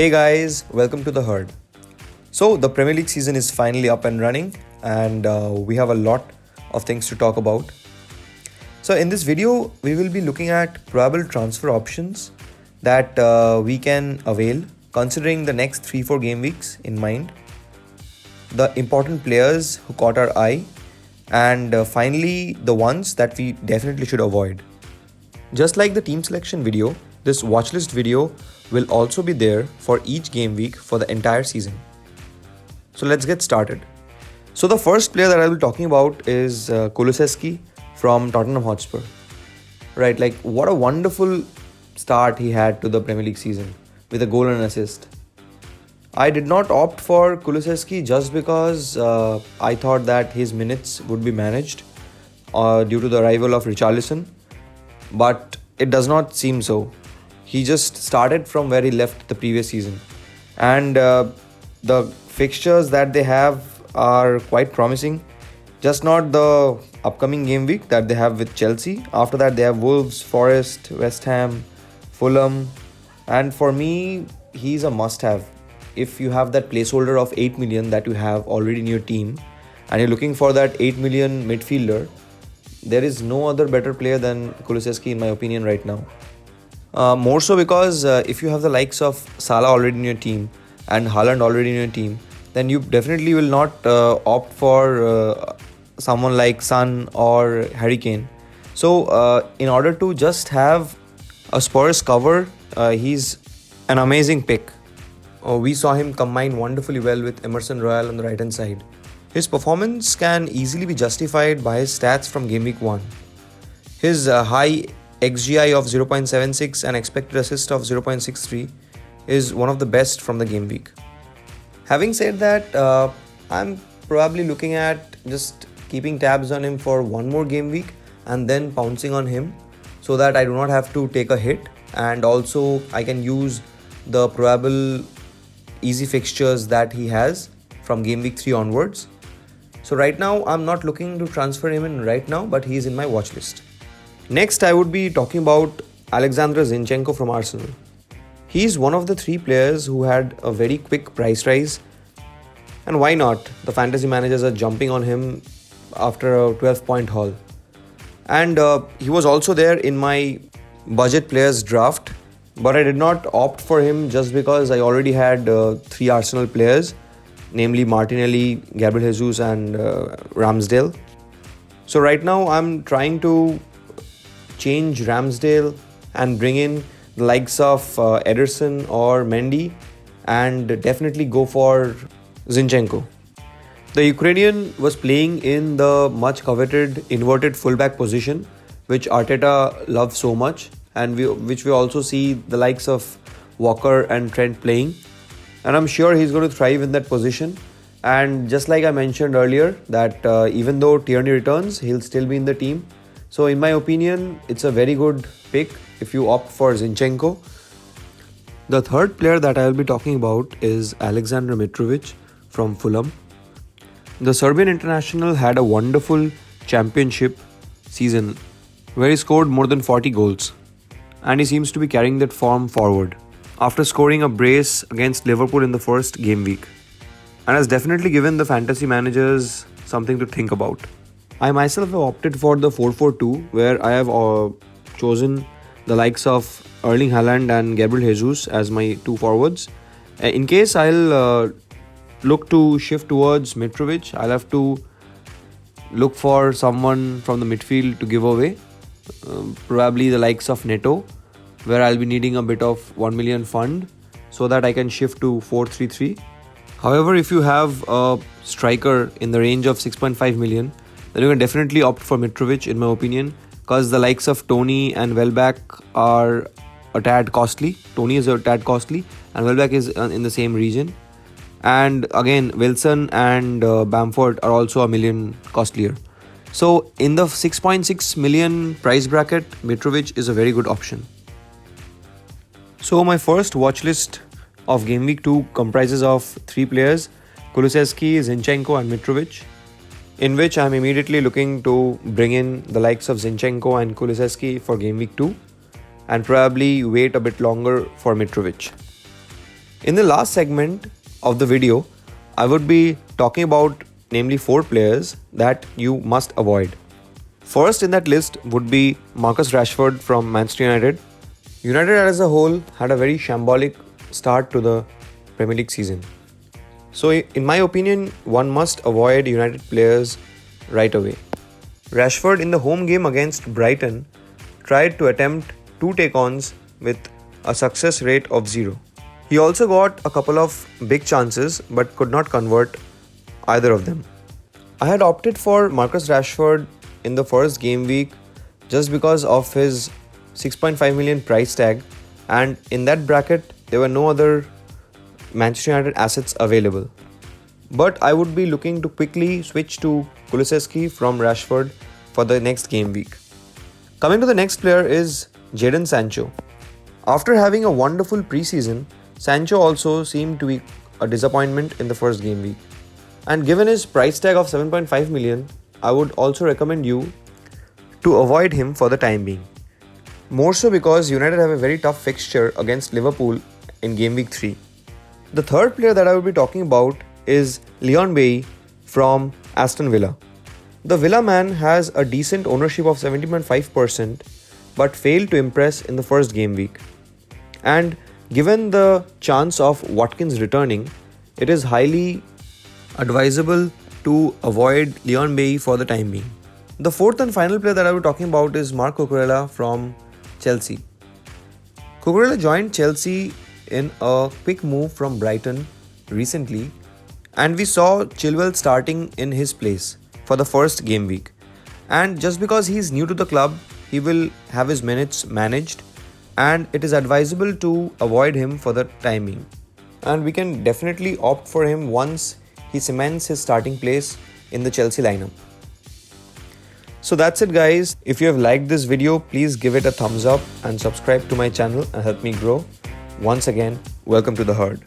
Hey guys, welcome to the herd. So, the Premier League season is finally up and running, and we have a lot of things to talk about. So, in this video, we will be looking at probable transfer options that we can avail considering the next 3-4 game weeks in mind, the important players who caught our eye, and finally, the ones that we definitely should avoid. Just like the team selection video, this watchlist video will also be there for each game week for the entire season. So let's get started. So the first player that I will be talking about is Kulusevski from Tottenham Hotspur. Right, like what a wonderful start he had to the Premier League season with a goal and assist. I did not opt for Kulusevski just because I thought that his minutes would be managed due to the arrival of Richarlison, but it does not seem so. He just started from where he left the previous season, and the fixtures that they have are quite promising. Just not the upcoming game week that they have with Chelsea. After that they have Wolves, Forest, West Ham, Fulham, and for me he's a must-have. If you have that placeholder of 8 million that you have already in your team and you're looking for that 8 million midfielder, there is no other better player than Kulusevski in my opinion right now. More so because if you have the likes of Salah already in your team and Haaland already in your team, then you definitely will not opt for someone like Son or Harry Kane. So in order to just have a Spurs cover, he's an amazing pick. We saw him combine wonderfully well with Emerson Royal on the right hand side. His performance can easily be justified by his stats from Game Week 1. His high XGI of 0.76 and expected assist of 0.63 is one of the best from the game week. Having said that, I'm probably looking at just keeping tabs on him for one more game week and then pouncing on him so that I do not have to take a hit, and also I can use the probable easy fixtures that he has from game week 3 onwards. So right now I'm not looking to transfer him in right now, but he is in my watch list. Next, I would be talking about Alexander Zinchenko from Arsenal. He is one of the 3 players who had a very quick price rise. And why not? The fantasy managers are jumping on him after a 12-point haul. And he was also there in my budget players draft. But I did not opt for him just because I already had 3 Arsenal players, namely Martinelli, Gabriel Jesus and Ramsdale. So right now I'm trying to change Ramsdale and bring in the likes of Ederson or Mendy and definitely go for Zinchenko. The Ukrainian was playing in the much coveted inverted fullback position, which Arteta loves so much, and which we also see the likes of Walker and Trent playing. And I'm sure he's going to thrive in that position. And just like I mentioned earlier, that even though Tierney returns, he'll still be in the team. So in my opinion, it's a very good pick if you opt for Zinchenko. The third player that I will be talking about is Alexander Mitrovic from Fulham. The Serbian international had a wonderful championship season where he scored more than 40 goals. And he seems to be carrying that form forward after scoring a brace against Liverpool in the first game week, and has definitely given the fantasy managers something to think about. I myself have opted for the 4-4-2, where I have chosen the likes of Erling Haaland and Gabriel Jesus as my 2 forwards. In case I'll look to shift towards Mitrovic, I'll have to look for someone from the midfield to give away, probably the likes of Neto, where I'll be needing a bit of 1 million fund so that I can shift to 4-3-3. However, if you have a striker in the range of 6.5 million, then you can definitely opt for Mitrovic in my opinion, because the likes of Tony and Welbeck are a tad costly. Tony is a tad costly and Welbeck is in the same region. And again, Wilson and Bamford are also a million costlier. So in the 6.6 million price bracket, Mitrovic is a very good option. So my first watch list of Game Week 2 comprises of 3 players, Kulusevski, Zinchenko and Mitrovic, in which I am immediately looking to bring in the likes of Zinchenko and Kulusevski for Game Week 2 and probably wait a bit longer for Mitrovic. In the last segment of the video, I would be talking about namely 4 players that you must avoid. First in that list would be Marcus Rashford from Manchester United. United as a whole had a very shambolic start to the Premier League season. So in my opinion, one must avoid United players right away. Rashford in the home game against Brighton tried to attempt 2 take-ons with a success rate of 0. He also got a couple of big chances but could not convert either of them. I had opted for Marcus Rashford in the first game week just because of his 6.5 million price tag, and in that bracket there were no other Manchester United assets available. But I would be looking to quickly switch to Kulusevski from Rashford for the next game week. Coming to the next player is Jadon Sancho. After having a wonderful preseason, Sancho also seemed to be a disappointment in the first game week. And given his price tag of 7.5 million, I would also recommend you to avoid him for the time being. More so because United have a very tough fixture against Liverpool in game week 3. The third player that I will be talking about is Leon Bailey from Aston Villa. The Villa man has a decent ownership of 70.5% but failed to impress in the first game week. And given the chance of Watkins returning, it is highly advisable to avoid Leon Bailey for the time being. The fourth and final player that I will be talking about is Marc Cucurella from Chelsea. Cucurella joined Chelsea in a quick move from Brighton recently, and we saw Chilwell starting in his place for the first game week. And just because he is new to the club, he will have his minutes managed, and it is advisable to avoid him for the time being. And we can definitely opt for him once he cements his starting place in the Chelsea lineup. So that's it guys. If you have liked this video, please give it a thumbs up and subscribe to my channel and help me grow. Once again, welcome to the herd.